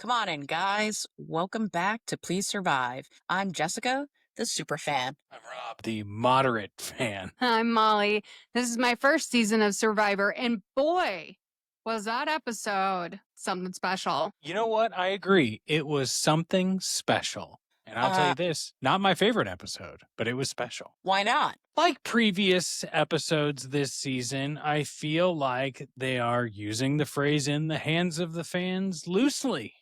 Come on in, guys. Welcome back to Please Survive. I'm Jessica, the super fan. I'm Rob, the moderate fan. I'm Molly. This is my first season of Survivor, and boy, was that episode something special. You know what? I agree. It was something special. And I'll tell you this, not my favorite episode, but it was special. Why not? Like previous episodes this season, I feel like they are using the phrase in the hands of the fans loosely.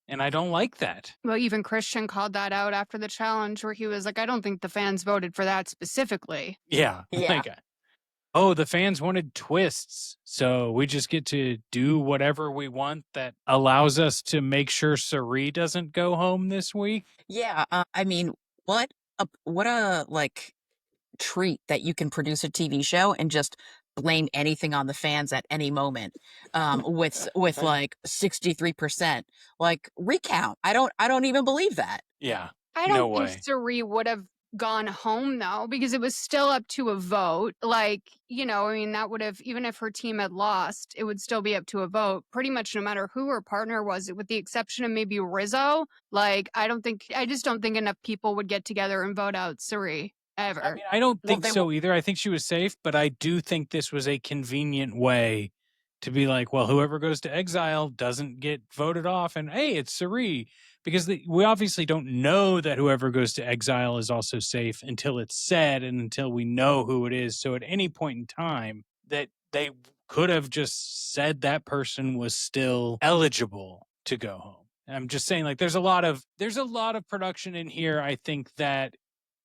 And I don't like that. Well, even Christian called that out after the challenge where he was like, I don't think the fans voted for that specifically. Yeah. Yeah. Like, the fans wanted twists. So we just get to do whatever we want that allows us to make sure Sari doesn't go home this week. Yeah. I mean, what a treat that you can produce a TV show and just blame anything on the fans at any moment. With like 63%. Like recount. I don't even believe that. Yeah. I No don't way. think Sari would have gone home though, because it was still up to a vote. Like, I mean, that would have, even if her team had lost, it would still be up to a vote pretty much no matter who her partner was, with the exception of maybe Rizzo. Like, I just don't think enough people would get together and vote out Sari ever. I mean, I don't Well, think they so either. I think she was safe, but I do think this was a convenient way to be like, well, whoever goes to exile doesn't get voted off. And hey, it's Sari. Because we obviously don't know that whoever goes to exile is also safe until it's said and until we know who it is. So at any point in time that they could have just said that person was still eligible to go home. And I'm just saying, like, there's a lot of production in here, I think, that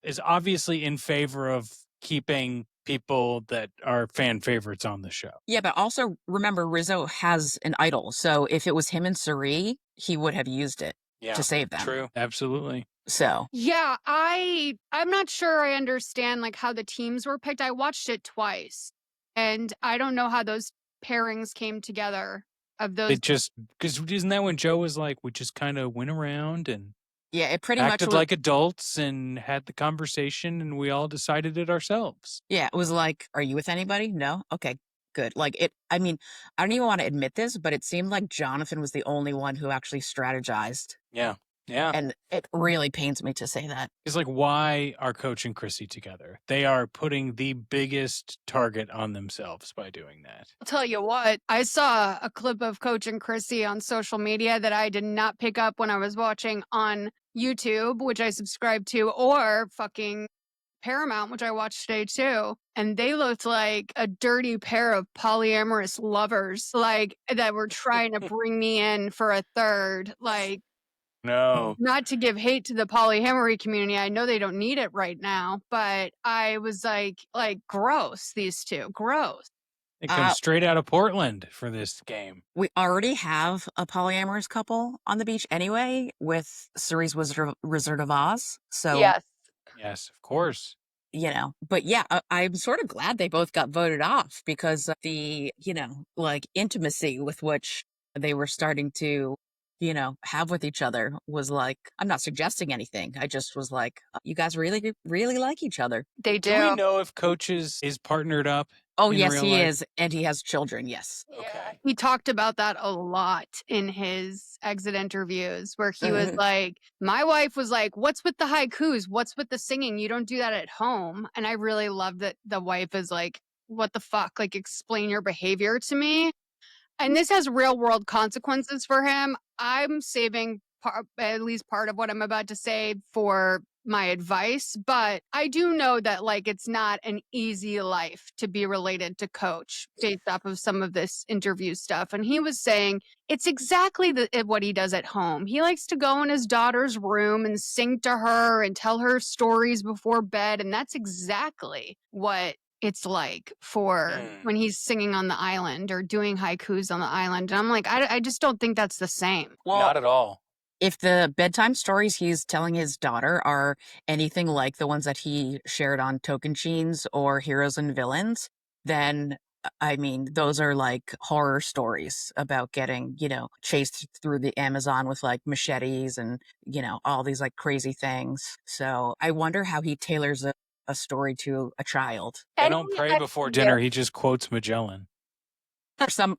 is obviously in favor of keeping people that are fan favorites on the show. Yeah, but also remember Rizzo has an idol. So if it was him and Sari, he would have used it to save them. True. Absolutely. So yeah, I'm not sure I understand like how the teams were picked. I watched it twice, and I don't know how those pairings came together of those. It just, because isn't that when Joe was like, we just kind of went around and yeah, it pretty much acted was, like adults and had the conversation and we all decided it ourselves. yeah, it was like, are you with anybody? No? Okay, good. I mean, I don't even want to admit this, but it seemed like Jonathan was the only one who actually strategized. Yeah. Yeah. And it really pains me to say that. It's like, why are Coach and Chrissy together? They are putting the biggest target on themselves by doing that. I'll tell you what, I saw a clip of Coach and Chrissy on social media that I did not pick up when I was watching on YouTube, which I subscribed to, or fucking Paramount, which I watched today too. And they looked like a dirty pair of polyamorous lovers, like that were trying to bring me in for a third. Like, No. not to give hate to the polyamory community. I know they don't need it right now, but I was like gross, these two. Gross. It comes straight out of Portland for this game. We already have a polyamorous couple on the beach anyway with Suri's Wizard of Oz. So, Yes. Yes, of course. But yeah, I'm sort of glad they both got voted off because of the, like intimacy with which they were starting to, have with each other was like, I'm not suggesting anything. I just was like, you guys really, really like each other. They do. Do we know if Coaches is partnered up? Oh, in yes, real he life? is. And he has children. Yes. Okay. He talked about that a lot in his exit interviews where he was like, my wife was like, what's with the haikus? What's with the singing? You don't do that at home. And I really love that the wife is like, what the fuck? Like, explain your behavior to me. And this has real world consequences for him. I'm saving at least part of what I'm about to say for my advice, but I do know that like it's not an easy life to be related to Coach based off of some of this interview stuff. And he was saying it's exactly what he does at home. He likes to go in his daughter's room and sing to her and tell her stories before bed. And that's exactly what it's like for when he's singing on the island or doing haikus on the island. And I'm like, I just don't think that's the same. Well, Not at all. if the bedtime stories he's telling his daughter are anything like the ones that he shared on Token Cheens or Heroes and Villains, then I mean, those are like horror stories about getting, chased through the Amazon with like machetes and, all these like crazy things. So I wonder how he tailors a story to a child. They don't pray before dinner. He just quotes Magellan.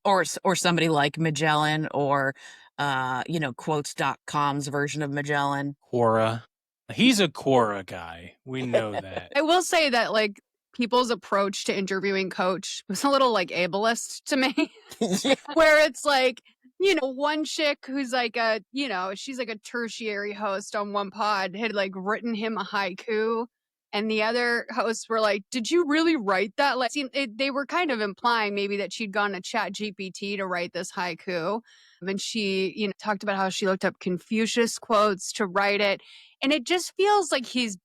Or somebody like Magellan or Quotes.com's version of Magellan. Quora. He's a Quora guy. We know that. I will say that like people's approach to interviewing Coach was a little like ableist to me. Yeah. Where it's like, one chick who's like she's like a tertiary host on one pod had like written him a haiku. And the other hosts were like, did you really write that? Like, they were kind of implying maybe that she'd gone to Chat GPT to write this haiku. And she, talked about how she looked up Confucius quotes to write it. And it just feels like he's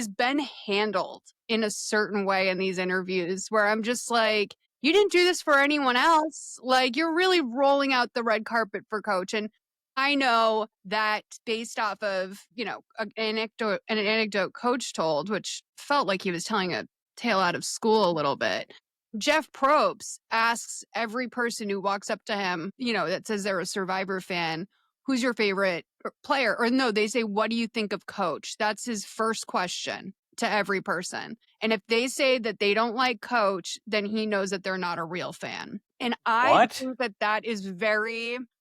been handled in a certain way in these interviews where I'm just like, you didn't do this for anyone else. Like, you're really rolling out the red carpet for Coach. And I know that based off of, an anecdote Coach told, which felt like he was telling a tale out of school a little bit. Jeff Probst asks every person who walks up to him, that says they're a Survivor fan, who's your favorite player? Or no, they say, what do you think of Coach? That's his first question to every person. And if they say that they don't like Coach, then he knows that they're not a real fan. And I think that is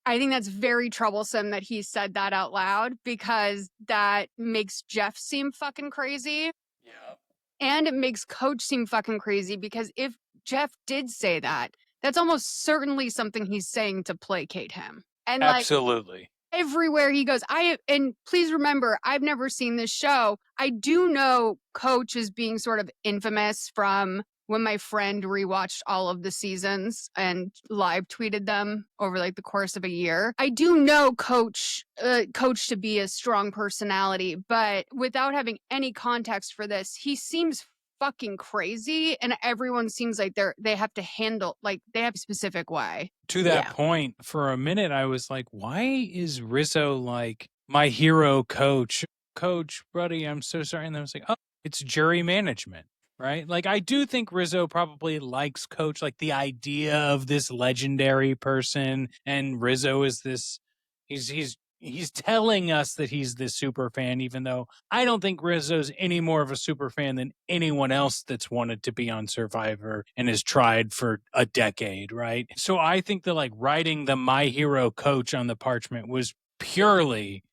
I think that's very troublesome that he said that out loud, because that makes Jeff seem fucking crazy. Yeah. And it makes Coach seem fucking crazy, because if Jeff did say that, that's almost certainly something he's saying to placate him. And absolutely. Everywhere he goes, and please remember, I've never seen this show. I do know Coach is being sort of infamous from when my friend rewatched all of the seasons and live tweeted them over like the course of a year. I do know Coach to be a strong personality, but without having any context for this, he seems fucking crazy, and everyone seems like they have to handle, like they have a specific way. To that point, for a minute, I was like, why is Rizzo like my hero Coach? Coach, buddy, I'm so sorry. And I was like, oh, it's jury management, right? Like, I do think Rizzo probably likes Coach, like the idea of this legendary person. And Rizzo is this, he's telling us that he's this super fan, even though I don't think Rizzo's any more of a super fan than anyone else that's wanted to be on Survivor and has tried for a decade, right? So I think that like writing the My Hero Coach on the parchment was purely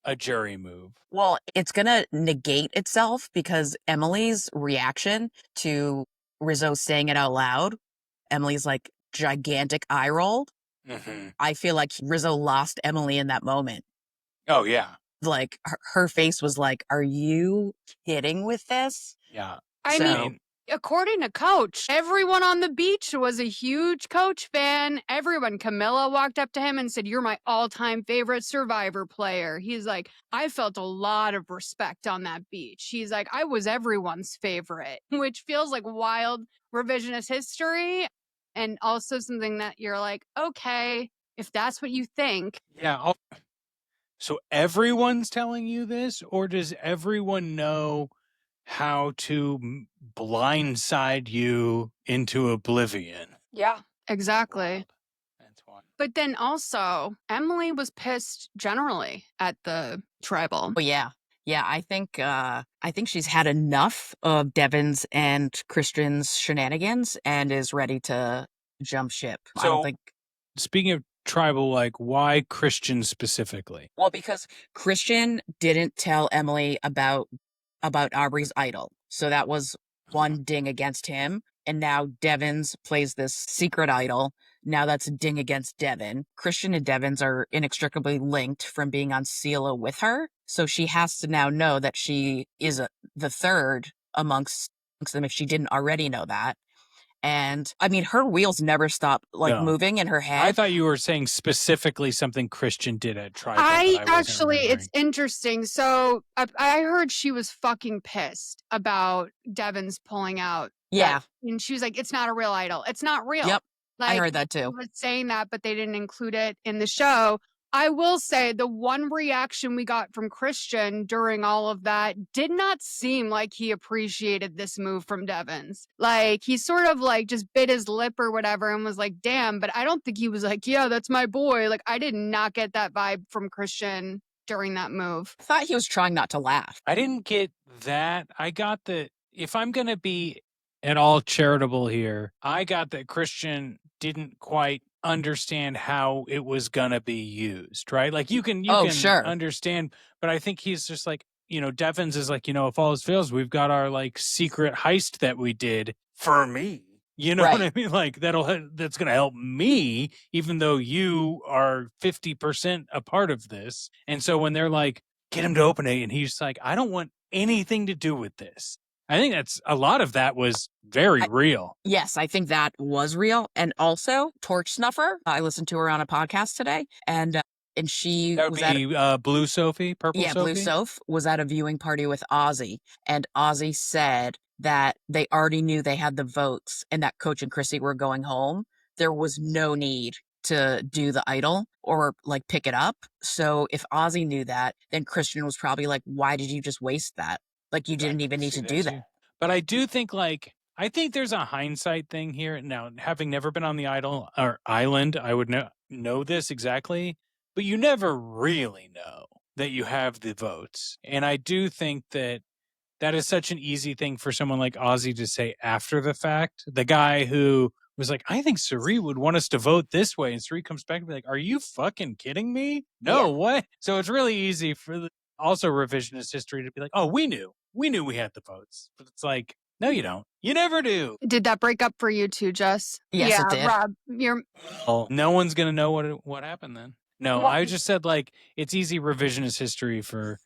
a jury move. Well, it's going to negate itself, because Emily's reaction to Rizzo saying it out loud, Emily's like gigantic eye roll. Mm-hmm. I feel like Rizzo lost Emily in that moment. Oh, yeah. Like her face was like, are you kidding with this? Yeah. I mean, according to Coach, everyone on the beach was a huge Coach fan. Everyone. Camilla walked up to him and said, you're my all-time favorite Survivor player. He's like, I felt a lot of respect on that beach. He's like, I was everyone's favorite, which feels like wild revisionist history. And also something that you're like, okay, if that's what you think. Yeah. So everyone's telling you this, or does everyone know how to blindside you into oblivion? Yeah, exactly. Wild. That's wild. But then also, Emily was pissed generally at the tribal. Oh, yeah. Yeah, I think she's had enough of Devens and Christian's shenanigans and is ready to jump ship. So, I don't think. Speaking of tribal, like, why Christian specifically? Well, because Christian didn't tell Emily about Aubrey's idol, so that was one ding against him. And now Devens plays this secret idol. Now that's a ding against Devin. Christian and Devens are inextricably linked from being on Sela with her. So she has to now know that she is the third amongst them, if she didn't already know that. And I mean, her wheels never stop moving in her head. I thought you were saying specifically something Christian did at Tribal. It's interesting. So I heard she was fucking pissed about Devens pulling out. Yeah. And she was like, it's not a real idol. It's not real. Yep. Like, I heard that too. I was saying that, but they didn't include it in the show. I will say the one reaction we got from Christian during all of that did not seem like he appreciated this move from Devens. Like, he sort of like just bit his lip or whatever and was like, damn, but I don't think he was like, yeah, that's my boy. Like, I did not get that vibe from Christian during that move. I thought he was trying not to laugh. I didn't get that. I got that if I'm going to be at all charitable here, I got that Christian didn't quite understand how it was gonna be used, right? Like you can Sure. understand, but I think he's just like, Devens is like, if all else fails, we've got our like secret heist that we did for me. You know what I Right. mean? Like that's gonna help me, even though you are 50% a part of this. And so when they're like, get him to open it, and he's like, I don't want anything to do with this. I think that's a lot of that was very real. Yes, I think that was real. And also, Torch Snuffer, I listened to her on a podcast today, and she That would was at be Blue Sophie, Purple Blue Sophie. Soph was at a viewing party with Ozzy, and Ozzy said that they already knew they had the votes and that Coach and Chrissy were going home. There was no need to do the idol or like pick it up. So if Ozzy knew that, then Christian was probably like, why did you just waste that? Like you didn't even need to do that. But I do think I think there's a hindsight thing here. Now, having never been on the idol or island, I would know this exactly, but you never really know that you have the votes. And I do think that is such an easy thing for someone like Ozzy to say after the fact. The guy who was like, I think Suri would want us to vote this way. And Suri comes back and be like, are you fucking kidding me? No, Yeah. what? So it's really easy for also revisionist history to be like, oh, we knew we had the votes. But it's like, no, you don't. You never do. Did that break up for you too, Jess? Yes, yeah, it did. Rob, Well, no one's going to know what happened then. No, I just said like it's easy revisionist history for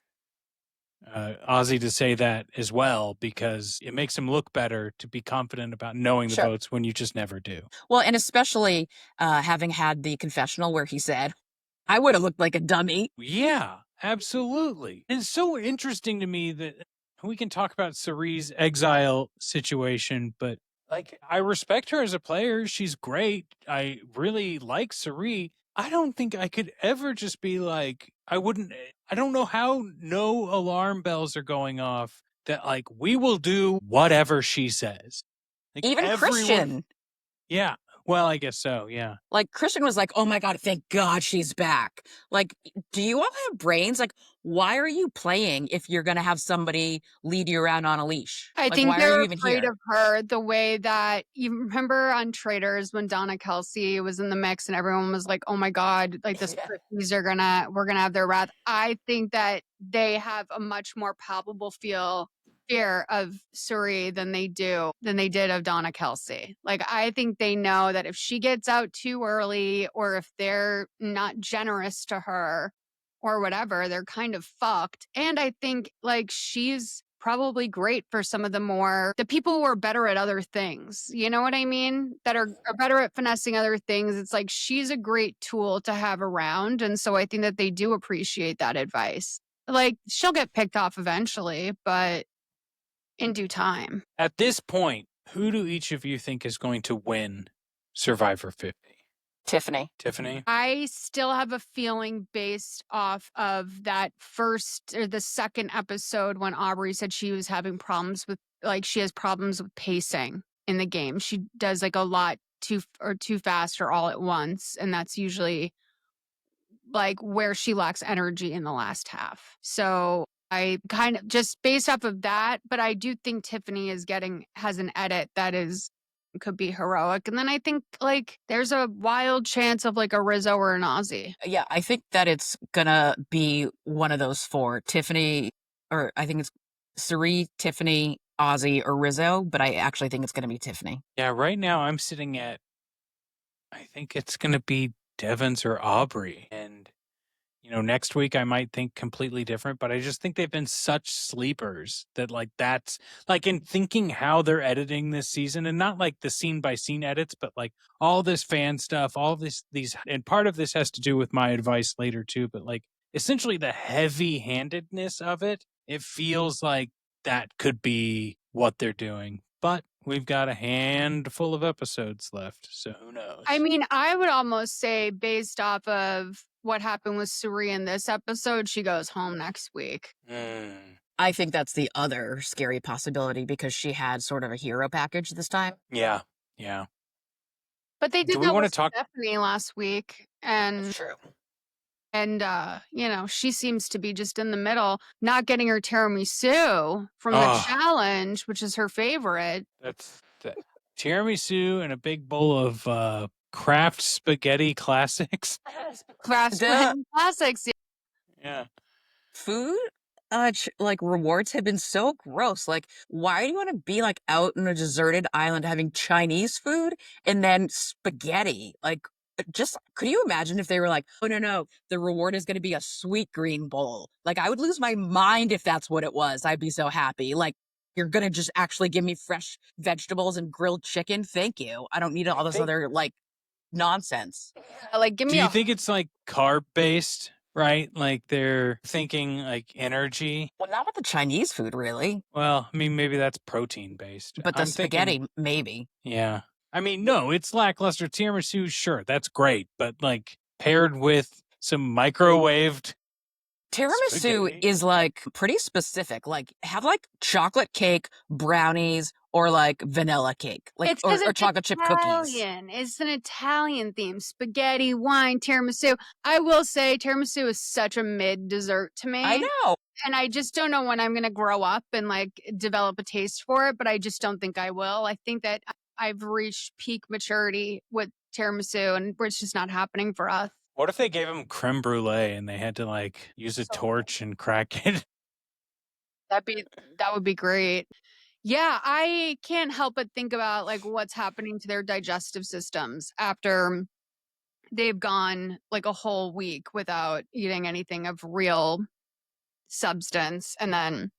Ozzy to say that as well, because it makes him look better to be confident about knowing the votes when you just never do. Well, and especially having had the confessional where he said, I would have looked like a dummy. Yeah, absolutely. It's so interesting to me that we can talk about Cerise's exile situation, but like I respect her as a player. She's great. I really like Cerise. I don't think I could ever just be like, I don't know how no alarm bells are going off that like we will do whatever she says. Like Even Christian. Yeah. Well, I guess so. Yeah. Like Christian was like, oh my God, thank God she's back. Like, do you all have brains? Like, why are you playing if you're going to have somebody lead you around on a leash? I Like, think why are they're you even afraid here? of her the way that you remember on Traders when Donna Kelsey was in the mix and everyone was like, oh my God, like the Swifties we're gonna have their wrath. I think that they have a much more palpable fear of Suri than they did of Donna Kelsey. Like I think they know that if she gets out too early or if they're not generous to her or whatever, they're kind of fucked. And I think like she's probably great for some of the people who are better at other things. You know what I mean? That are better at finessing other things. It's like she's a great tool to have around. And so I think that they do appreciate that advice. Like she'll get picked off eventually, but in due time. At this point, who do each of you think is going to win Survivor 50? Tiffany. I still have a feeling based off of that first or the second episode when Aubrey said she was having problems with, like, she has problems with pacing in the game. She does like a lot too fast or all at once. And that's usually like where she lacks energy in the last half. So I kind of just based off of that, but I do think Tiffany has an edit that could be heroic. And then I think like there's a wild chance of like a Rizzo or an Ozzy. Yeah, I think that it's gonna be one of those four. Tiffany, or I think it's Suri, Tiffany, Ozzy, or Rizzo, but I actually think it's gonna be Tiffany. Yeah, right now I'm sitting at, I think it's going to be Devens or Aubrey. And, next week I might think completely different, but I just think they've been such sleepers that like that's like in thinking how they're editing this season and not like the scene by scene edits, but like all this fan stuff, all these, and part of this has to do with my advice later too, but like essentially the heavy handedness of it, it feels like that could be what they're doing. But we've got a handful of episodes left, so who knows? I mean, I would almost say based off of what happened with Suri in this episode, she goes home next week. I think that's the other scary possibility because she had sort of a hero package this time. Yeah. But they did we that wanna with talk- Stephenie last week. And That's true. And, she seems to be just in the middle, not getting her tiramisu from the challenge, which is her favorite. That's tiramisu and a big bowl of Kraft spaghetti classics. Kraft The classics. Yeah. food like rewards have been so gross. Like, why do you want to be like out in a deserted island having Chinese food and then spaghetti? Like, just could you imagine if they were like, oh no, the reward is going to be a sweet green bowl? Like, I would lose my mind if that's what it was. I'd be so happy. Like, you're gonna just actually give me fresh vegetables and grilled chicken. Thank you. I don't need all this other like nonsense. Like, give Do me you a think it's like carb based, right? Like they're thinking like energy. Well, not with the Chinese food, really, Well, I mean, maybe that's protein based. but the I'm thinking, spaghetti, maybe. yeah. I mean, no, it's lackluster tiramisu. Sure, that's great, but like paired with some microwaved Tiramisu spaghetti. is like pretty specific. Like, have like chocolate cake, brownies, or like vanilla cake, like It's because or it's chocolate chip cookies. Italian. It's an Italian theme. Spaghetti, wine, tiramisu. I will say tiramisu is such a mid dessert to I me. know. And I just don't know when I'm gonna grow up and like develop a taste for it, but I just don't think I will. I think that I've reached peak maturity with tiramisu and it's just not happening for us. What if they gave them creme brulee and they had to like use a torch and crack it? That would be great. Yeah, I can't help but think about like what's happening to their digestive systems after they've gone like a whole week without eating anything of real substance, and then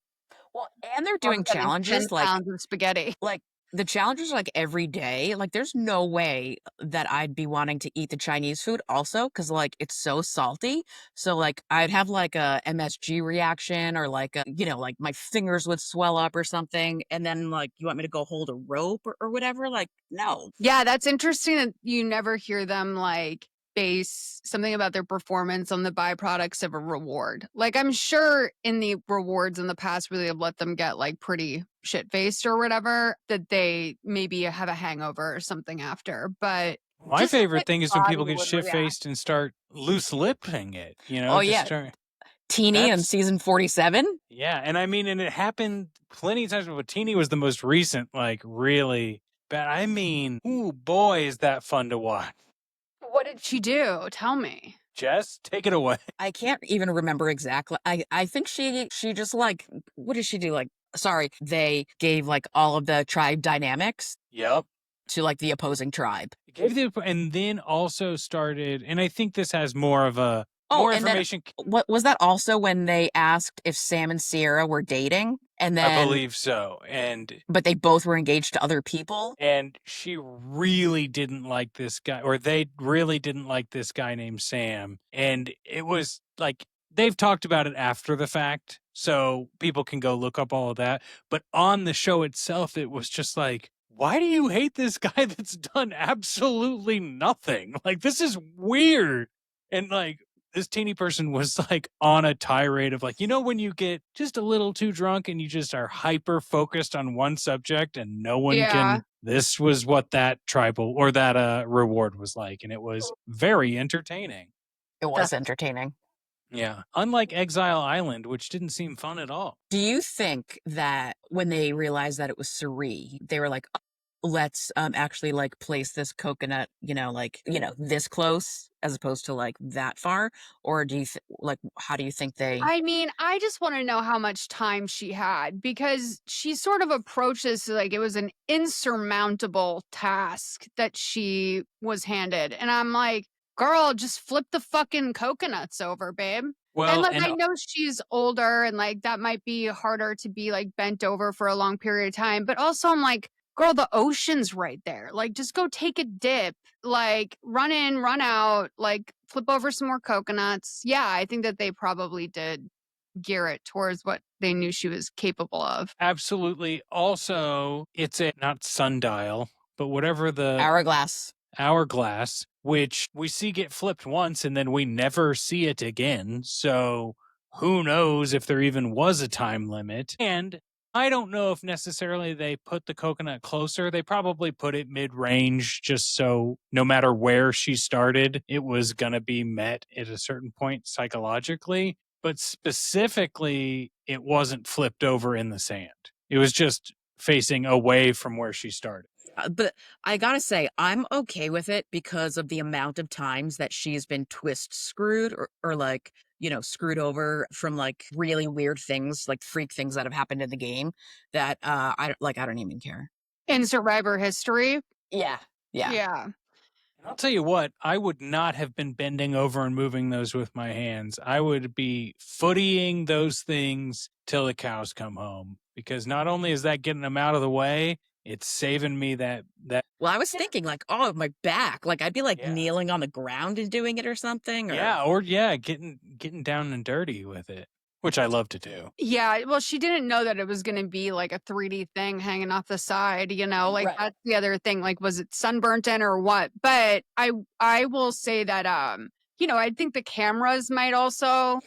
Well, and they're all of doing a sudden 10 challenges pounds of spaghetti. like the challenges are like every day. Like, there's no way that I'd be wanting to eat the Chinese food also because like it's so salty. So like I'd have like a MSG reaction or like like my fingers would swell up or something. And then like you want me to go hold a rope or whatever? Like, no. Yeah, that's interesting that you never hear them like base something about their performance on the byproducts of a reward. Like I'm sure in the rewards in the past where they've let them get like pretty shit faced or whatever, that they maybe have a hangover or something after. But My just how favorite thing is when body people get would shit react. faced and start loose lipping it, Oh just yeah. start. Teeny in That's season 47. Yeah, and I mean, and it happened plenty of times, but Teeny was the most recent, like really bad. I mean, ooh, boy, is that fun to watch. What did she do? Tell me. Jess, take it away. I can't even remember exactly. I think she just like what did she do? Like, sorry, they gave like all of the tribe dynamics Yep. to like the opposing tribe. And then also started, and I think this has more of a Oh, more and then information. what was that also when they asked if Sam and Sierra were dating? And I then believe so, but they both were engaged to other people. and she really didn't like this guy, or they really didn't like this guy named Sam. And it was like they've talked about it after the fact, so people can go look up all of that. But on the show itself, it was just like, why do you hate this guy that's done absolutely nothing? Like, this is weird. And like, this teeny person was like on a tirade of like, when you get just a little too drunk and you just are hyper focused on one subject and no one Yeah. this was what that tribal or that reward was like. And it was very entertaining. It was entertaining. Yeah. Unlike Exile Island, which didn't seem fun at all. Do you think that when they realized that it was Suri, they were like, "Oh, let's actually like place this coconut, this close as opposed to like that far? Or do you like how do you think they I mean, I just want to know how much time she had because she sort of approached this like it was an insurmountable task that she was handed. And I'm like, girl, just flip the fucking coconuts over, babe. And Well, like, and I know she's older and like that might be harder to be like bent over for a long period of time. But also, I'm like, girl, the ocean's right there. Like, just go take a dip, like, run in, run out, like, flip over some more coconuts. Yeah, I think that they probably did gear it towards what they knew she was capable of. absolutely. Also, it's a not sundial, but whatever the hourglass? hourglass, which we see get flipped once and then we never see it again. So who knows if there even was a time limit. And I don't know if necessarily they put the coconut closer. They probably put it mid range just so no matter where she started, it was going to be met at a certain point psychologically. But specifically, it wasn't flipped over in the sand. It was just facing away from where she started. But I gotta say, I'm okay with it because of the amount of times that she's been twist screwed or like, screwed over from like really weird things, like freak things that have happened in the game that I don't even care. In Survivor history. Yeah. Yeah. Yeah. I'll tell you what, I would not have been bending over and moving those with my hands. I would be footying those things till the cows come home because not only is that getting them out of the way, it's saving me that Well, I was thinking like, oh, my back. Like I'd be like yeah. kneeling on the ground and doing it or something. Getting down and dirty with it, which I love to do. Yeah, well, she didn't know that it was gonna be like a 3D thing hanging off the side, like, Right. that's the other thing, like, was it sunburnt in or what? But I will say that, I think the cameras might also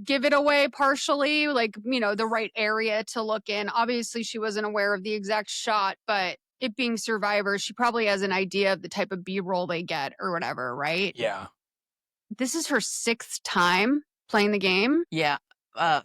give it away partially, like, the right area to look in. Obviously, she wasn't aware of the exact shot, but it being Survivor, she probably has an idea of the type of B-roll they get or whatever, right? Yeah. This is her 6th time playing the game. Yeah.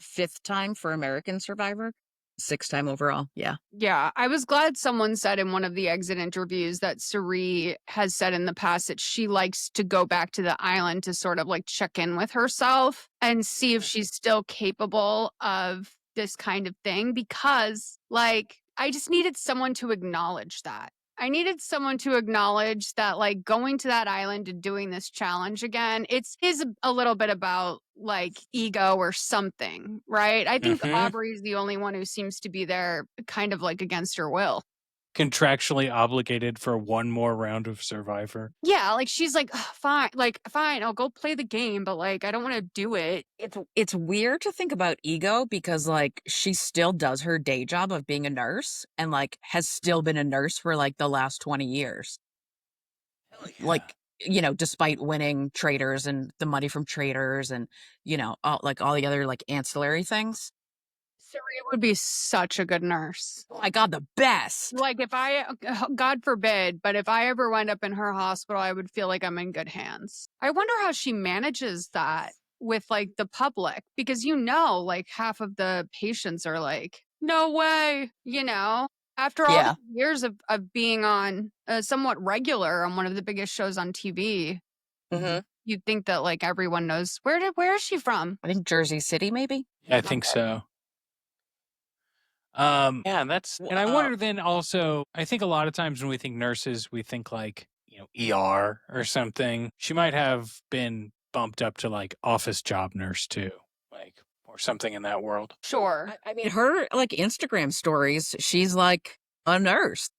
Fifth time for American Survivor. Sixth time overall. Yeah. Yeah, I was glad someone said in one of the exit interviews that Suri has said in the past that she likes to go back to the island to sort of like check in with herself and see if she's still capable of this kind of thing because, like, I just needed someone to acknowledge that. I needed someone to acknowledge that, like, going to that island and doing this challenge again, is a little bit about like ego or something, right? I think Mhm. Aubrey's the only one who seems to be there kind of like against her will. Contractually obligated for one more round of Survivor. Yeah, like she's like, "Ugh, fine, I'll go play the game, but like I don't want to do it." It's weird to think about ego because like she still does her day job of being a nurse and like has still been a nurse for like the last 20 years. Hell yeah. Like, despite winning traders and the money from traders and, all the other like ancillary things. Saria would be such a good nurse. Oh my God, the best. Like if I, God forbid, but if I ever wind up in her hospital, I would feel like I'm in good hands. I wonder how she manages that with like the public because like half of the patients are like, no way. After all Yeah. the years of being on somewhat regular on one of the biggest shows on TV, Hmm. you'd think that like everyone knows where is she from? I think Jersey City, maybe. Yeah, I think so. Yeah, and I Uh, wonder then also, I think a lot of times when we think nurses, we think like, ER or something. She might have been bumped up to like office job nurse too, like, or something in that world. Sure. I mean, her like Instagram stories, she's like a nurse.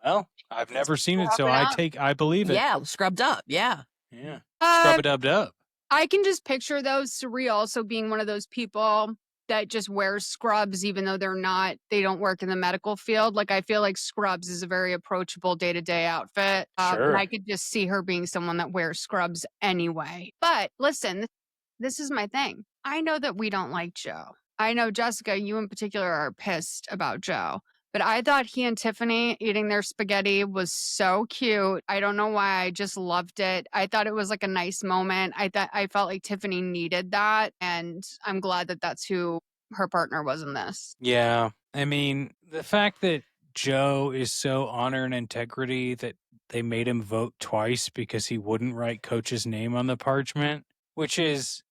Well, I've never seen it, so Scrub it up. I believe it. Yeah, scrubbed up. Yeah. Yeah. Uh, Scrub a dub dub. I can just picture though Suri also being one of those people that just wears scrubs even though they don't work in the medical field. Like I feel like scrubs is a very approachable day-to-day outfit. And I Sure. could just see her being someone that wears scrubs anyway. But listen, this is my thing. I know that we don't like Joe. I know Jessica, you in particular are pissed about Joe. But I thought he and Tiffany eating their spaghetti was so cute. I don't know why. I just loved it. I thought it was like a nice moment. I felt like Tiffany needed that. And I'm glad that that's who her partner was in this. Yeah. I mean, the fact that Joe is so honor and integrity that they made him vote twice because he wouldn't write coach's name on the parchment, which is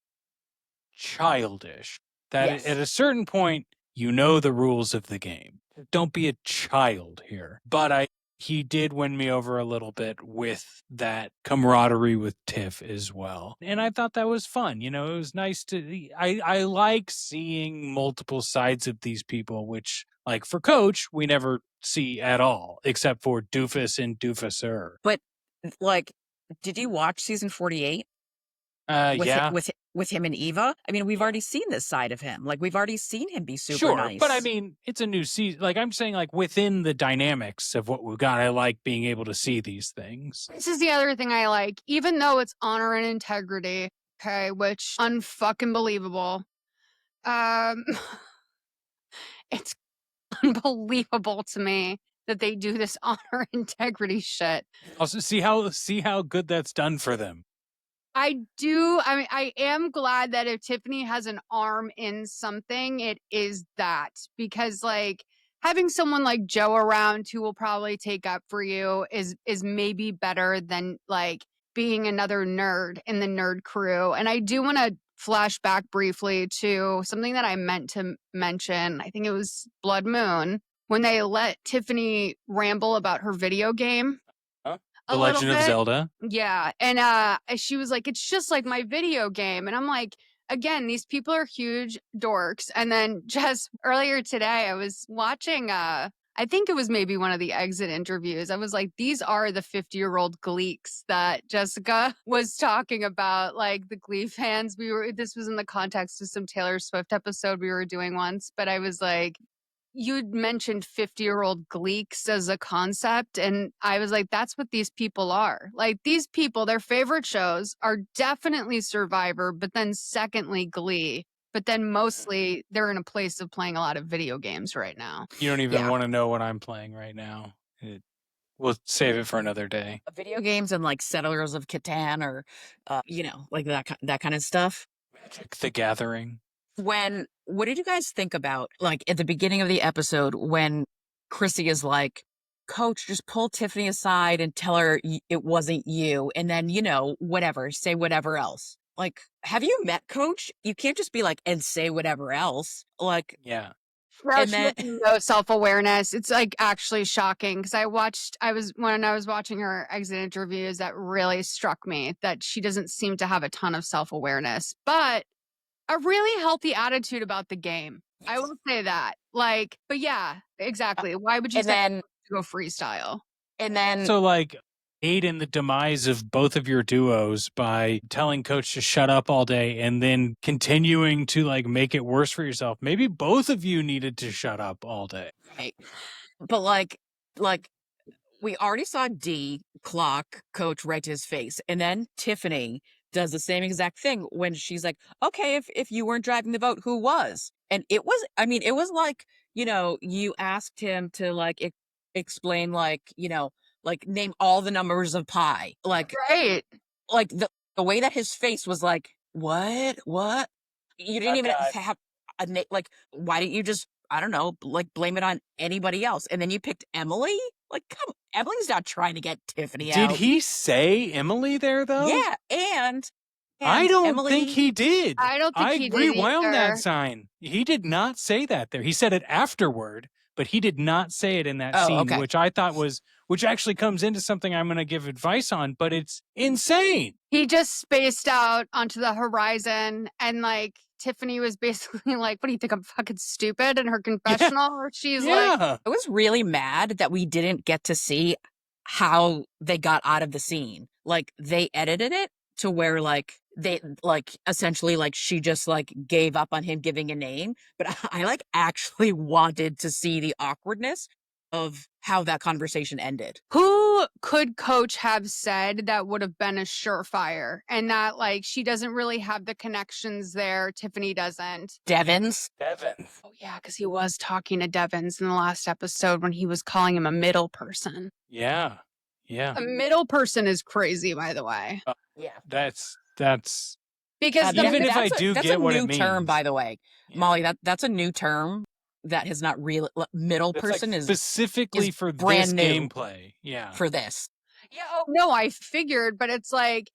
childish. That Yes. at a certain point, you know the rules of the game. Don't be a child here. But he did win me over a little bit with that camaraderie with Tiff as well. And I thought that was fun. It was nice I like seeing multiple sides of these people, which like for Coach, we never see at all, except for Doofus and Doofuser. But like, did you watch season 48 with Yeah. with him and Eva? I mean, we've already seen this side of him. Like we've already seen him be super Sure, nice. but I mean, it's a new season. Like I'm saying, like within the dynamics of what we've got, I like being able to see these things. This is the other thing I like. Even though it's honor and integrity, okay, which unfucking believable. Um it's unbelievable to me that they do this honor integrity shit. Also, see how good that's done for them. I mean, I am glad that if Tiffany has an arm in something, it is that because like having someone like Joe around who will probably take up for you is maybe better than like being another nerd in the nerd crew. And I do want to flash back briefly to something that I meant to mention. I think it was Blood Moon when they let Tiffany ramble about her video game Huh? a The little Legend of bit. Zelda. Yeah. And she was like, it's just like my video game. And I'm like, again, these people are huge dorks. And then just earlier today, I was watching, I think it was maybe one of the exit interviews. I was like, these are the 50-year-old Gleeks that Jessica was talking about, like the Glee fans. This was in the context of some Taylor Swift episode we were doing once, but I was like, you'd mentioned 50-year-old Gleeks as a concept. And I was like, that's what these people are. Like these people, their favorite shows are definitely Survivor, but then secondly, Glee. But then mostly they're in a place of playing a lot of video games right now. You don't even Yeah. want to know what I'm playing right now. We'll save it for another day. Video games and like Settlers of Catan or, like that kind of stuff. Magic the Gathering. What did you guys think about, like, at the beginning of the episode when Chrissy is like, Coach, just pull Tiffany aside and tell her it wasn't you. And then, whatever, say whatever else. Like, have you met Coach? You can't just be like, and say whatever else. Like, Yeah. No, and she then, has no self-awareness. It's like actually shocking because when I was watching her exit interviews, that really struck me that she doesn't seem to have a ton of self-awareness, but a really healthy attitude about the game. I will say that. Like, but yeah, exactly. Why would you and say then, to go freestyle? and then, So, like, aid in the demise of both of your duos by telling Coach to shut up all day and then continuing to, like, make it worse for yourself. Maybe both of you needed to shut up all day. right. But like, we already saw D clock Coach right to his face. And then Tiffany does the same exact thing when she's like, okay, if you weren't driving the boat, who was? And it was like, you asked him to like explain, like, like name all the numbers of pi. Right. Like the way that his face was like, what? You didn't even have a name. Like, why didn't you just, I don't know, like blame it on anybody else? And then you picked Emily? Like, come, Emily's not trying to get Tiffany Did out. he say Emily there, though? Yeah, and I don't Emily, think he did. I don't think he did rewound that either. sign. He did not say that there. He said it afterward, but he did not say it in that Oh, scene, okay. which I thought which actually comes into something I'm going to give advice on, but it's insane. He just spaced out onto the horizon and like Tiffany was basically like, what do you think I'm fucking stupid? In her confessional, or she's like, Yeah. I was really mad that we didn't get to see how they got out of the scene. Like, they edited it to where like they like essentially like she just like gave up on him giving a name, but I like actually wanted to see the awkwardness of how that conversation ended. who could Coach have said that would have been a surefire? And that like she doesn't really have the connections there. Tiffany doesn't. Devens. Oh yeah, because he was talking to Devens in the last episode when he was calling him a middle person. Yeah. Yeah. A middle person is crazy, by the way. Yeah. That's Because Even if I do that's get a what new it term, means. by the way, Yeah. Molly. That's a new term that has not really middle That's person like is specifically is for brand this new gameplay. Yeah. for this. yeah, oh, no, I figured, but it's like,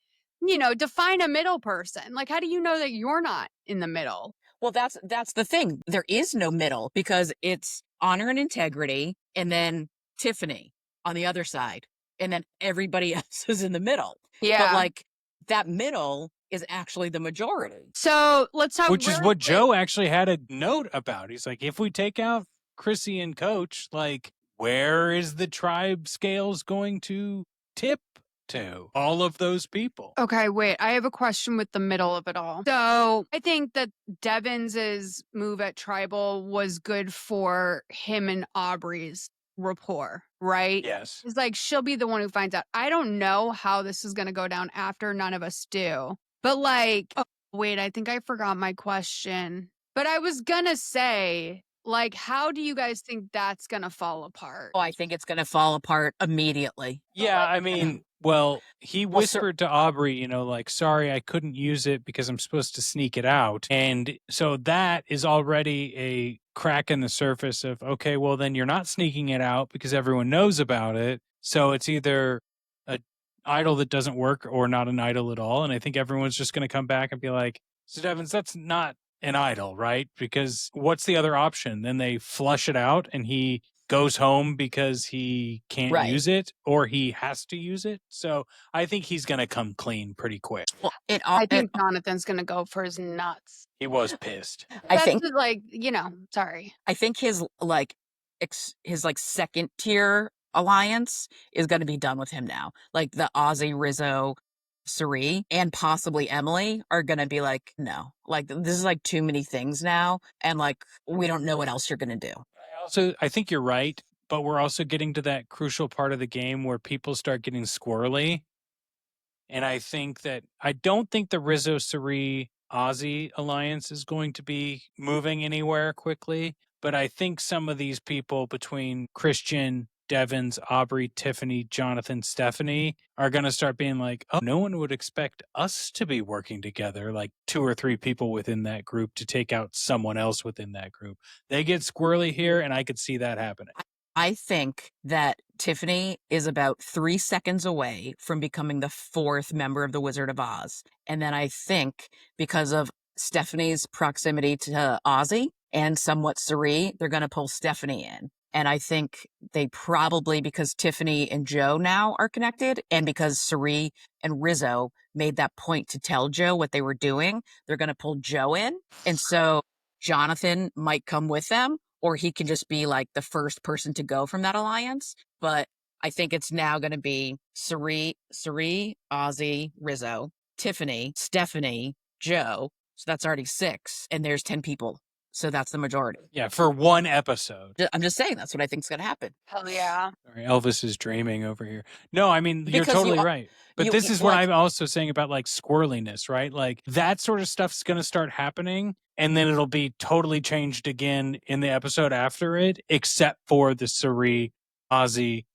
define a middle person. Like, how do you know that you're not in the middle? Well, that's the thing. There is no middle because it's honor and integrity, and then Tiffany on the other side, and then everybody else is in the middle. Yeah. But like that middle is actually the majority. So let's talk. Which is really what quick. Joe actually had a note about. He's like, if we take out Chrissy and Coach, like, where is the tribe scales going to tip to? All of those people. Okay, wait. I have a question with the middle of it all. So I think that Devens's move at Tribal was good for him and Aubrey's rapport, right? Yes. It's like she'll be the one who finds out. I don't know how this is going to go down after. None of us do. But like, oh, wait, I think I forgot my question. But I was going to say, Like, how do you guys think that's gonna fall apart? Oh, I think it's gonna fall apart immediately. Yeah, I mean, well, he Well, sir, whispered to Aubrey, like, sorry, I couldn't use it because I'm supposed to sneak it out. And so that is already a crack in the surface of, okay, well, then you're not sneaking it out because everyone knows about it. So it's either a idol that doesn't work or not an idol at all. And I think everyone's just going to come back and be like, so Devens, that's not an idol, right? Because what's the other option? Then they flush it out and he goes home because he can't right. use it or he has to use it. So I think he's going to come clean pretty quick. Well, I think Jonathan's gonna go for his nuts. He was pissed. I That's think just, like, sorry. I think his his second tier alliance is going to be done with him now. Like the Ozzy, Rizzo, Suri, and possibly Emily are going to be like, no, like this is like too many things now, and like we don't know what else you're going to do. I think you're right, but we're also getting to that crucial part of the game where people start getting squirrely. And I don't think the Rizzo Suri Ozzy alliance is going to be moving anywhere quickly. But I think some of these people between Christian, Devens, Aubrey, Tiffany, Jonathan, Stephenie are going to start being like, oh, no one would expect us to be working together, like 2 or 3 people within that group to take out someone else within that group. They get squirrely here, and I could see that happening. I think that Tiffany is about 3 seconds away from becoming the 4th member of the Wizard of Oz. And then I think because of Stephanie's proximity to Ozzy and somewhat Suri, they're going to pull Stephenie in. And I think they probably, because Tiffany and Joe now are connected, and because Suri and Rizzo made that point to tell Joe what they were doing, they're going to pull Joe in. And so Jonathan might come with them, or he can just be like the first person to go from that alliance. But I think it's now going to be Suri, Ozzy, Rizzo, Tiffany, Stephenie, Joe. So that's already 6, and there's 10 people. So that's the majority. Yeah, for one episode. I'm just saying that's what I think is going to happen. Hell yeah. Sorry, Elvis is dreaming over here. No, I mean, you're Because totally right. But this is what like, I'm also saying about like squirreliness, right? Like that sort of stuff's going to start happening and then it'll be totally changed again in the episode after it, except for the Suri, Ozzy,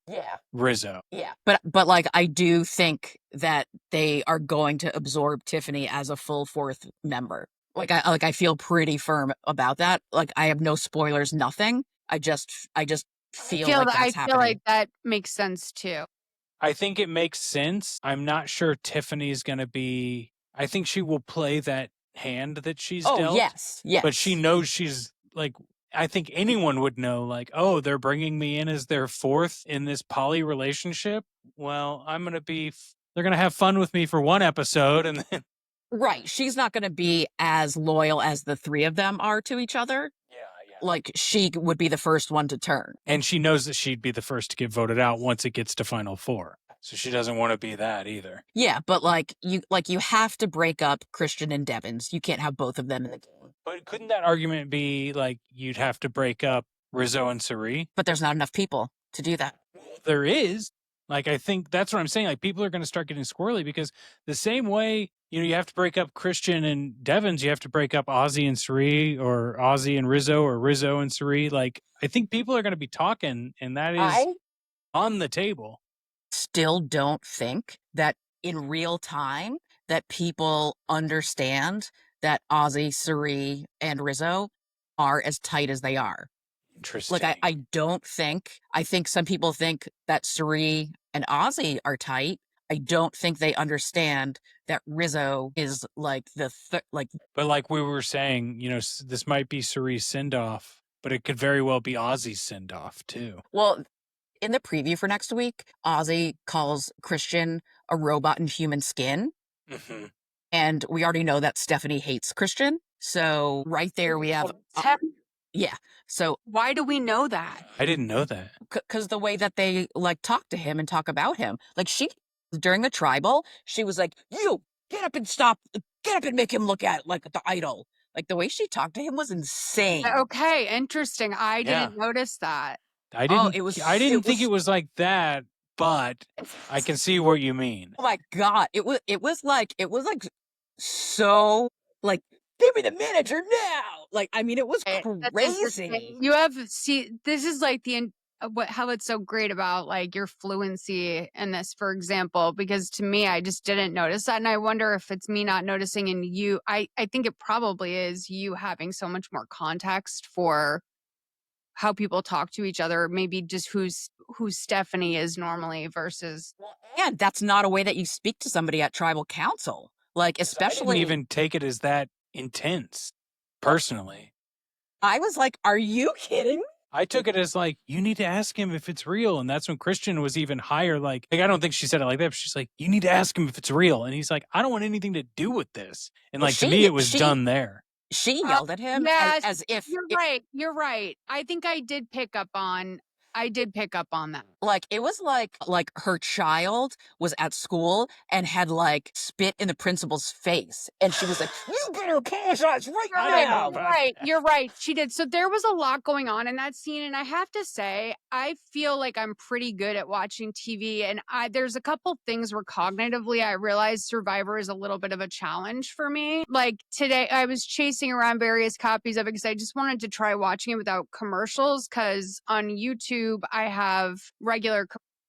Rizzo. Yeah. But like I do think that they are going to absorb Tiffany as a full 4th member. I feel pretty firm about that. Like I have no spoilers, nothing. I just feel like that's happening. I feel like that makes sense too. I think it makes sense. I'm not sure Tiffany's going to be. I think she will play that hand that she's dealt. Oh, yes. But she knows she's like. I think anyone would know, like, oh, they're bringing me in as their 4th in this poly relationship. Well, I'm going to be. They're going to have fun with me for one episode, and then. Right. She's not going to be as loyal as the 3 of them are to each other. Yeah. Like she would be the first one to turn. And she knows that she'd be the first to get voted out once it gets to Final 4. So she doesn't want to be that either. Yeah, but you have to break up Christian and Devens. You can't have both of them in the game. But couldn't that argument be like you'd have to break up Rizzo and Suri? But there's not enough people to do that. There is. Like, I think that's what I'm saying. Like, people are going to start getting squirrely because the same way, you have to break up Christian and Devens, you have to break up Ozzy and Suri, or Ozzy and Rizzo, or Rizzo and Suri. Like, I think people are going to be talking, and that is on the table. Still don't think that in real time that people understand that Ozzy, Suri, and Rizzo are as tight as they are. Interesting. Like, I don't think, I think some people think that Suri and Ozzy are tight. I don't think they understand that Rizzo is like But like we were saying, this might be Suri's send-off, but it could very well be Ozzy's send-off too. Well, in the preview for next week, Ozzy calls Christian a robot in human skin. Mm-hmm. And we already know that Stephenie hates Christian. So right there we have... yeah. So why do we know that? I didn't know that. Because the way that they talk to him and talk about him, during the tribal, she was like, "You get up and make him look at like the idol." Like the way she talked to him was insane. Okay, interesting. I didn't notice that. I didn't think it was like that, but I can see what you mean. Oh my God. It was like so like give me the manager now. Like, I mean, it was That's crazy. interesting. This is like how it's so great about like your fluency in this, for example, because to me, I just didn't notice that. And I wonder if it's me not noticing in you. I think it probably is you having so much more context for how people talk to each other, maybe just who Stephenie is normally versus. And that's not a way that you speak to somebody at tribal council. Like, I didn't especially, even take it as that intense, personally. I was like, are you kidding? I took it as like, you need to ask him if it's real. And that's when Christian was even higher. Like, I don't think she said it like that, but she's like, you need to ask him if it's real. And he's like, I don't want anything to do with this. And like, to me, it was done there. She yelled at him Yes, as if right. You're right. I think I did pick up on that. like it was like her child was at school and had like spit in the principal's face, and she was like, "You better apologize right now." You're right. She did. So there was a lot going on in that scene, and I have to say, I feel like I'm pretty good at watching TV, and there's a couple things where cognitively I realized Survivor is a little bit of a challenge for me. Like today, I was chasing around various copies of it because I just wanted to try watching it without commercials. Because on YouTube, I have regular,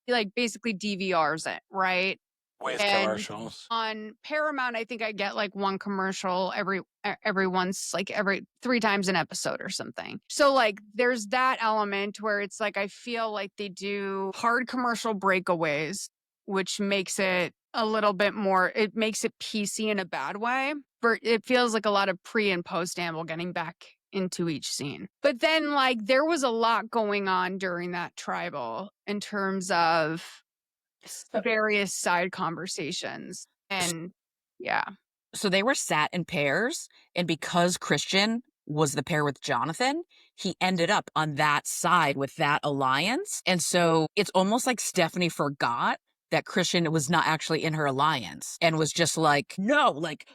like basically DVRs it, right? With And commercials. on Paramount, I think I get like one commercial every once, like every 3 times an episode or something. So like there's that element where it's like I feel like they do hard commercial breakaways, which makes it a little bit more, it makes it PC in a bad way. But it feels like a lot of pre and post amble getting back into each scene. But then like there was a lot going on during that tribal in terms of various side conversations. And yeah. So they were sat in pairs, and because Christian was the pair with Jonathan, he ended up on that side with that alliance. And so it's almost like Stephenie forgot that Christian was not actually in her alliance and was just like, no, like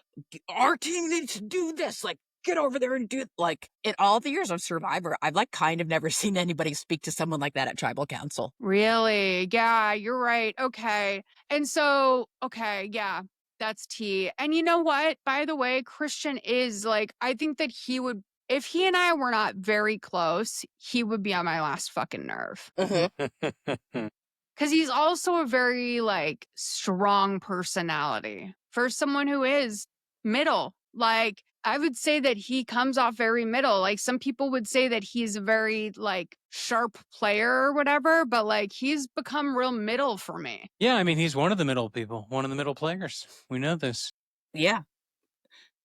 our team needs to do this. Like, get over there and do it. Like, in all the years of Survivor, I've like kind of never seen anybody speak to someone like that at tribal council. Really? Yeah, you're right. Okay. And so, okay, yeah, that's T. And you know what? By the way, Christian is like, I think that he would, if he and I were not very close, he would be on my last fucking nerve. Because he's also a very like strong personality for someone who is middle. Like I would say that he comes off very middle. Like some people would say that he's a very like sharp player or whatever, but like he's become real middle for me. Yeah, I mean, he's one of the middle people, one of the middle players. We know this. Yeah.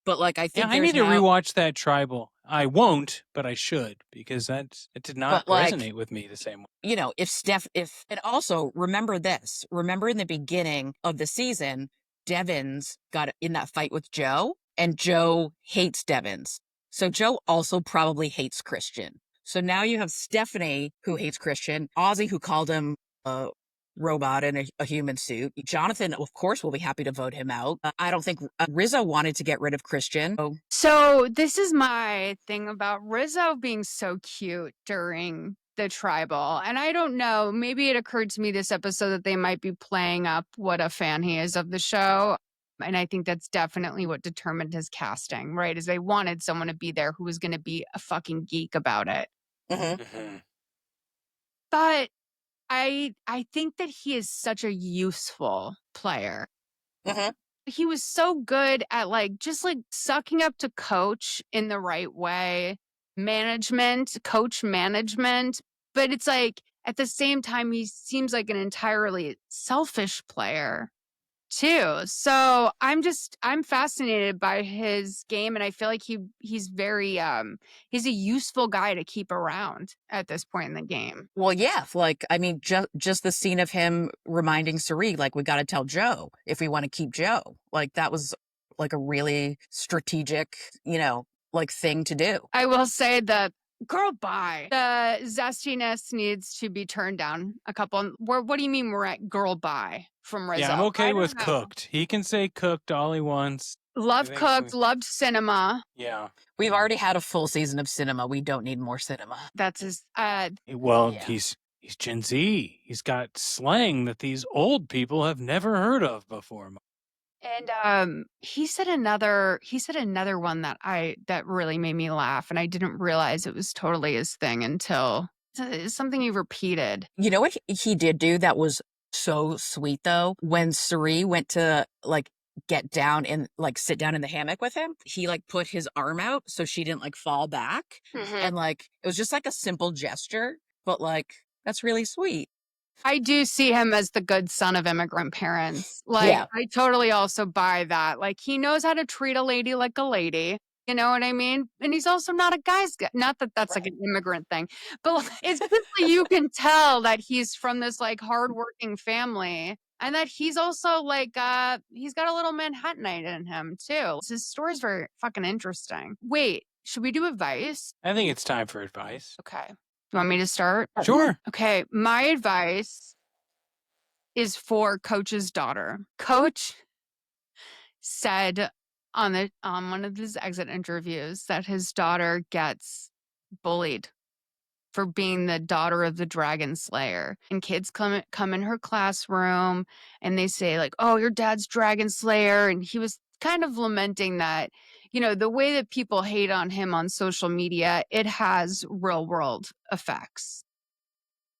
But like, I think I need to rewatch that tribal. I won't, but I should, because it did not resonate with me the same way. You know, and also remember this, remember in the beginning of the season, Devens got in that fight with Joe, and Joe hates Devens. So Joe also probably hates Christian. So now you have Stephenie who hates Christian, Ozzy who called him a robot in a human suit. Jonathan, of course, will be happy to vote him out. I don't think Rizzo wanted to get rid of Christian. So this is my thing about Rizzo being so cute during the tribal. And I don't know, maybe it occurred to me this episode that they might be playing up what a fan he is of the show. And I think that's definitely what determined his casting, right? Is they wanted someone to be there who was going to be a fucking geek about it. But I think that he is such a useful player. He was so good at like just like sucking up to coach in the right way, coach management. But it's like at the same time, he seems like an entirely selfish player too. So I'm fascinated by his game, and I feel like he's very he's a useful guy to keep around at this point in the game. Well, yeah, like I mean, just the scene of him reminding Sari, like, we got to tell Joe if we want to keep Joe. Like that was like a really strategic, like thing to do. I will say that girl, bye. The zestiness needs to be turned down a couple. What do you mean we're at girl bye from Rizzo? Yeah, I'm okay with cooked. He can say cooked all he wants. Love cooked, loved cinema. Yeah. We've already had a full season of cinema. We don't need more cinema. That's his he's Gen Z. He's got slang that these old people have never heard of before. And he said another one that really made me laugh, and I didn't realize it was totally his thing until it's something he repeated. You know what he did do that was so sweet though? When Suri went to like get down and like sit down in the hammock with him, he like put his arm out so she didn't like fall back. Mhm. And like it was just like a simple gesture, but like that's really sweet. I do see him as the good son of immigrant parents. Like, Yeah. I totally also buy that. Like, he knows how to treat a lady like a lady. You know what I mean? And he's also not a guy's guy. Not that that's like Right. an immigrant thing, but like, it's just like you can tell that he's from this like hardworking family, and that he's also like he's got a little Manhattanite in him too. His story's very fucking interesting. Wait, should we do advice? I think it's time for advice. Okay. You want me to start? Sure. Okay, my advice is for Coach's daughter. Coach said on one of his exit interviews that his daughter gets bullied for being the daughter of the dragon slayer. And kids come in her classroom and they say like, "Oh, your dad's dragon slayer." And he was kind of lamenting that, the way that people hate on him on social media, it has real world effects.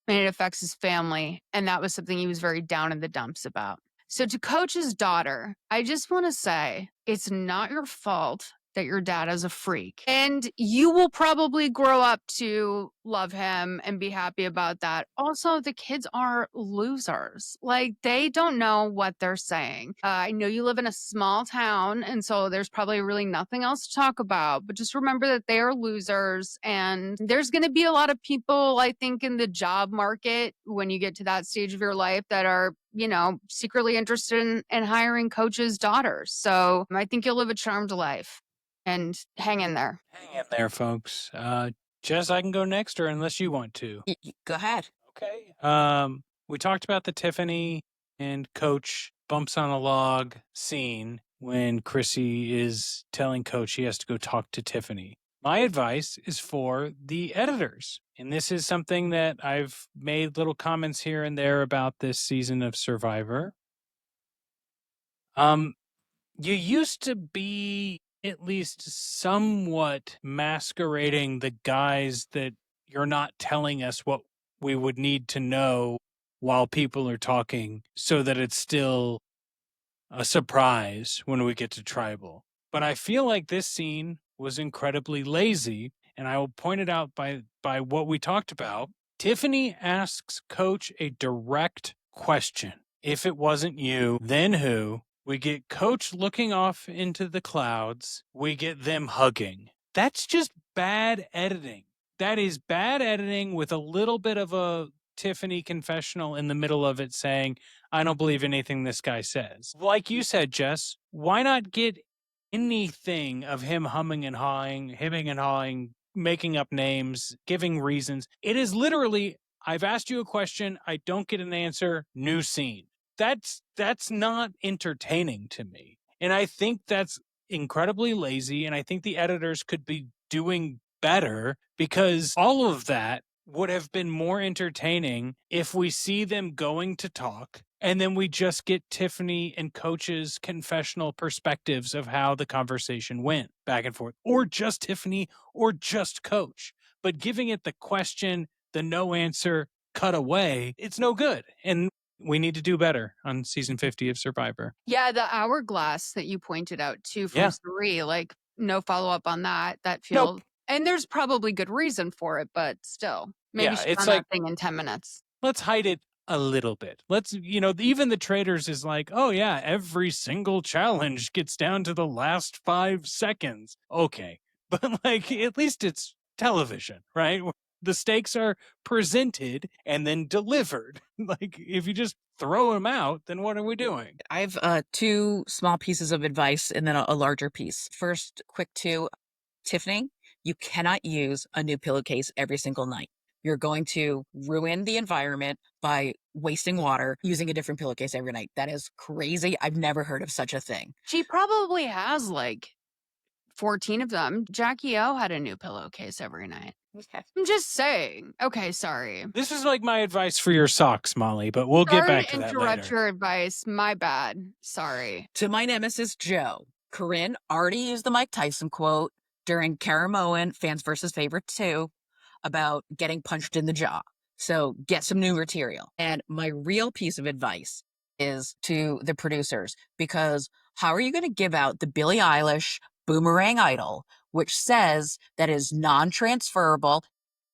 And it affects his family, and that was something he was very down in the dumps about. So to Coach's daughter, I just want to say, it's not your fault that your dad is a freak. And you will probably grow up to love him and be happy about that. Also, the kids are losers. Like, they don't know what they're saying. I know you live in a small town, and so there's probably really nothing else to talk about, but just remember that they are losers. And there's going to be a lot of people, I think, in the job market when you get to that stage of your life that are secretly interested in hiring Coach's daughters. So I think you'll live a charmed life and hang in there. Hang in there, folks. Jess, I can go next, or unless you want to. Go ahead. Okay. We talked about the Tiffany and Coach bumps on a log scene when Chrissy is telling Coach he has to go talk to Tiffany. My advice is for the editors. And this is something that I've made little comments here and there about this season of Survivor. You used to be at least somewhat masquerading the guys that you're not telling us what we would need to know while people are talking so that it's still a surprise when we get to tribal. But I feel like this scene was incredibly lazy, and I will point it out by what we talked about. Tiffany asks Coach a direct question. If it wasn't you, then who? We get Coach looking off into the clouds. We get them hugging. That's just bad editing. That is bad editing with a little bit of a Tiffany confessional in the middle of it saying, I don't believe anything this guy says. Like you said, Jess, why not get anything of him humming and hawing, making up names, giving reasons? It is literally, I've asked you a question, I don't get an answer, new scene. That's not entertaining to me. And I think that's incredibly lazy, and I think the editors could be doing better because all of that would have been more entertaining if we see them going to talk and then we just get Tiffany and Coach's confessional perspectives of how the conversation went back and forth, or just Tiffany or just Coach. But giving it the question, the no answer, cut away, it's no good. And we need to do better on season 50 of Survivor. Yeah, the hourglass that you pointed out too from Yeah. Suri, like no follow up on that. That Nope. feels, and there's probably good reason for it, but still, maybe Yeah, she's it's on like, that thing in 10 minutes. let's hide it a little bit. Let's, even the traders is like, oh yeah, every single challenge gets down to the last 5 seconds. Okay. But like, at least it's television, right? The stakes are presented and then delivered. Like, if you just throw them out, then what are we doing? I have two small pieces of advice and then a larger piece. First, quick two. Tiffany, you cannot use a new pillowcase every single night. You're going to ruin the environment by wasting water using a different pillowcase every night. That is crazy. I've never heard of such a thing. She probably has like 14 of them. Jackie O had a new pillowcase every night. Okay. I'm just saying. Okay, sorry. This is like my advice for your socks, Molly, but we'll get Sorry back to to that interrupt later. your advice. My bad. Sorry. To my nemesis, Joe, Corinne already used the Mike Tyson quote during Karamoan Fans versus Favorite 2 about getting punched in the jaw. So get some new material. And my real piece of advice is to the producers, because how are you going to give out the Billie Eilish Boomerang Idol, which says that is non-transferable?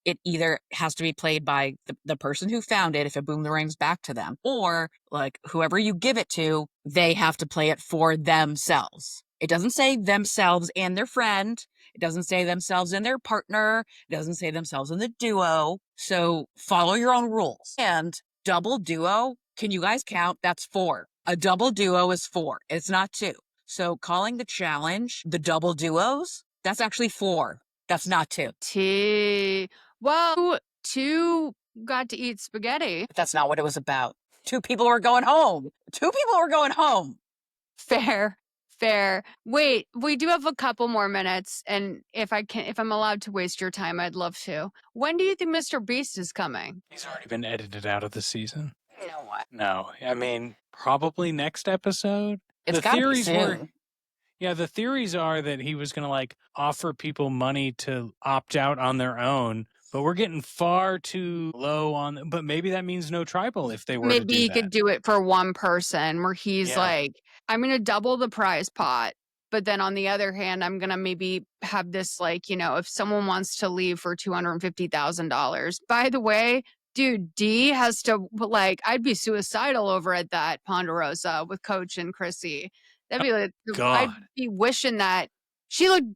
It either has to be played by the person who found it if it boomerangs back to them, or like whoever you give it to, they have to play it for themselves. It doesn't say themselves and their friend. It doesn't say themselves and their partner. It doesn't say themselves and the duo. So follow your own rules. And double duo, can you guys count? That's 4. A double duo is 4. It's not 2. So calling the challenge the double duos, that's actually 4. That's not 2. Well, 2 got to eat spaghetti. That's not what it was about. 2 people were going home. 2 people were going home. Fair. Wait, we do have a couple more minutes, and if I'm allowed to waste your time, I'd love to. When do you think Mr. Beast is coming? He's already been edited out of the season. You know what? No, I mean, probably next episode. It's The gotta be theories were, soon. yeah, the theories are that he was going to like offer people money to opt out on their own, but we're getting far too low on, but maybe that means no tribal if they were to Maybe do he that. could do it for one person where he's Yeah. like, I'm going to double the prize pot. But then on the other hand, I'm going to maybe have this like, if someone wants to leave for $250,000. By the way, dude, D has to like, I'd be suicidal over at that Ponderosa with Coach and Chrissy. That'd be like, I'd God. be wishing that she looked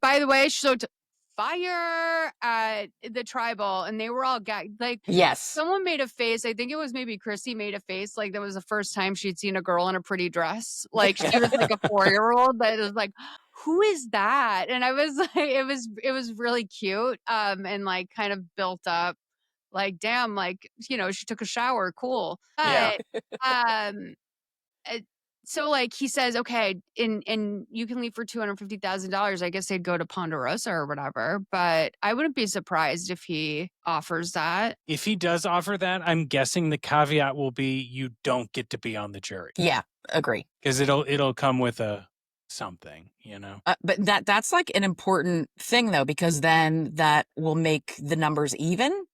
fire at the tribal, and they were all gagged. Like, Yes. someone made a face. I think it was maybe Chrissy made a face like that was the first time she'd seen a girl in a pretty dress. Like she was like a 4-year-old that was like, who is that? And I was like, it was really cute. And like kind of built up. Like, damn, like, she took a shower, cool. Yeah. But uh, so like he says, okay, and you can leave for $250,000. I guess they'd go to Ponderosa or whatever. But I wouldn't be surprised if he offers that. If he does offer that, I'm guessing the caveat will be you don't get to be on the jury. Yeah, agree. Because it'll come with a something, But that's like an important thing though, because then that will make the numbers even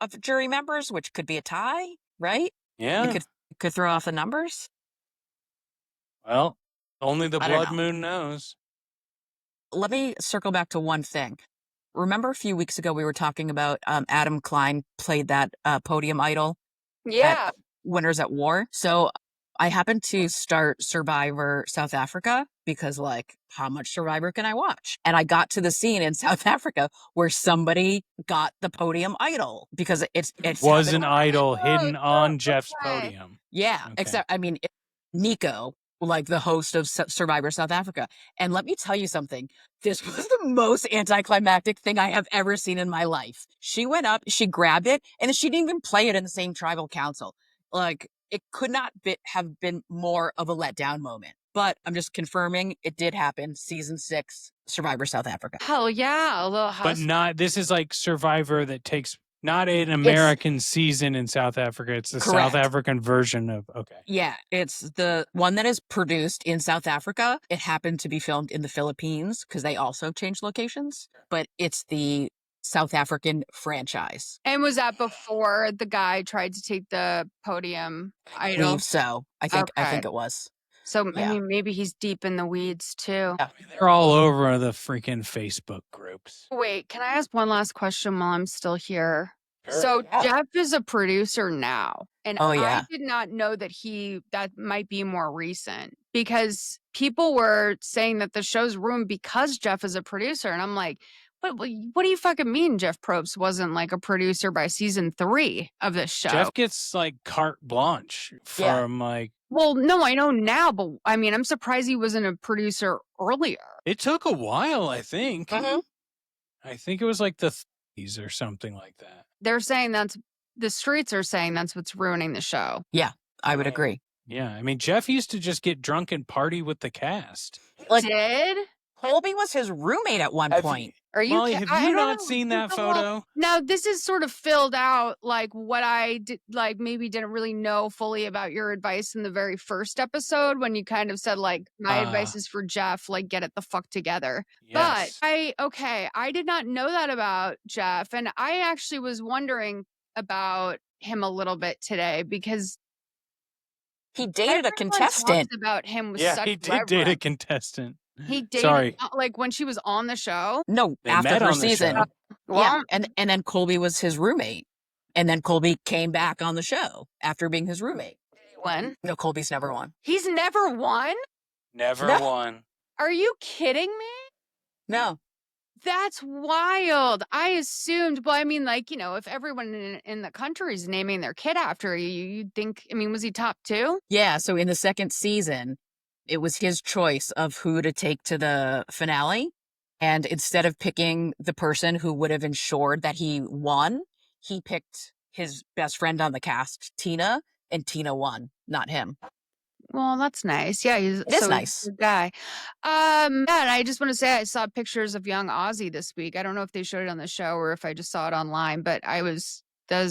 of jury members, which could be a tie, right? Yeah. It could throw off the numbers. Well, only the I don't blood know. moon knows. Let me circle back to one thing. Remember a few weeks ago we were talking about Adam Klein played that podium idol at Winners at War. So I happened to start Survivor South Africa because like how much Survivor can I watch? And I got to the scene in South Africa where somebody got the podium idol because it was an idol hidden on Jeff's podium. Yeah, Okay. except I mean Nico, like the host of Survivor South Africa. And let me tell you something. This was the most anticlimactic thing I have ever seen in my life. She went up, she grabbed it, and then she didn't even play it in the same tribal council. Like, it could not have been more of a letdown moment. But I'm just confirming it did happen. Season 6, Survivor South Africa. Hell yeah. A little But this is like Survivor that takes not an American season in South Africa. It's the Correct. South African version of, okay. Yeah, it's the one that is produced in South Africa. It happened to be filmed in the Philippines because they also changed locations, but it's the South African franchise. And was that before the guy tried to take the podium I idol? believe so. I think Okay. it was. So, Yeah. I mean, maybe he's deep in the weeds too. Yeah. They're all over the freaking Facebook groups. Wait, can I ask one last question while I'm still here? Sure. So Yeah. Jeff is a producer now. And Oh, yeah. I did not know that that might be more recent because people were saying that the show's ruined because Jeff is a producer. And I'm like, what do you fucking mean Jeff Probst wasn't like a producer by season 3 of this show? Jeff gets like carte blanche from like. Well, no, I know now, but I mean, I'm surprised he wasn't a producer earlier. It took a while, I think. Mhm. I think it was like the 30s or something like that. They're saying the streets are saying that's what's ruining the show. Yeah, I would agree. Yeah, I mean, Jeff used to just get drunk and party with the cast. Like, Did? Colby was his roommate at one point. Are you Molly, ki have I you don't not know, seen that the whole photo? now this is sort of filled out, like, what I did like, maybe didn't really know fully about your advice in the very first episode when you kind of said, like, "My advice is for Jeff, like, get it the fuck together." But Yes. I did not know that about Jeff, and I actually was wondering about him a little bit today because He dated a everyone talks contestant. about him with Yeah, such he did date a reverence. contestant. He dated Sorry. like, when she was on the show? No, They after met her on the season. show. Yeah, Well, and then Colby was his roommate. And then Colby came back on the show after being his roommate. when? No, Colby's never won. He's never won? Never No, won. Are you kidding me? no. That's wild. I assumed, well, I mean, like, if everyone in the country is naming their kid after you, you'd think, I mean, was he top 2? Yeah, so in the second season, it was his choice of who to take to the finale. And instead of picking the person who would have ensured that he won, he picked his best friend on the cast, Tina, and Tina won, not him. Well, that's nice. Yeah, he's It is so he's a nice. good guy. Yeah, and I just want to say I saw pictures of young Ozzy this week. I don't know if they showed it on the show or if I just saw it online, but that was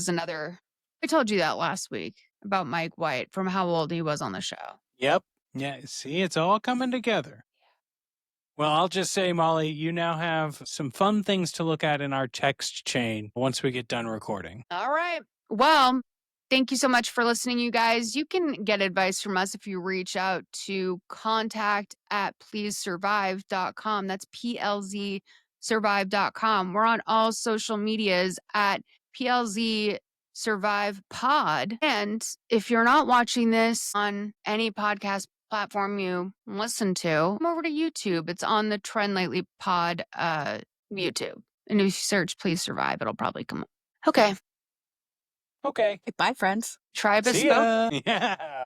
another I told you that last week about Mike White from how old he was on the show. Yep. Yeah, see, it's all coming together. Well, I'll just say, Molly, you now have some fun things to look at in our text chain once we get done recording. All right. Well, thank you so much for listening, you guys. You can get advice from us if you reach out to contact@plzsurvive.com. That's PLZ survive.com. We're on all social medias at PLZ Survive Pod. And if you're not watching this on any podcast platform you listen to, come over to YouTube. It's on the Trend Lately Pod YouTube. And if you search Please Survive, it'll probably come up. Okay. Okay. Bye, friends. Tribe has See spoken. ya. Yeah.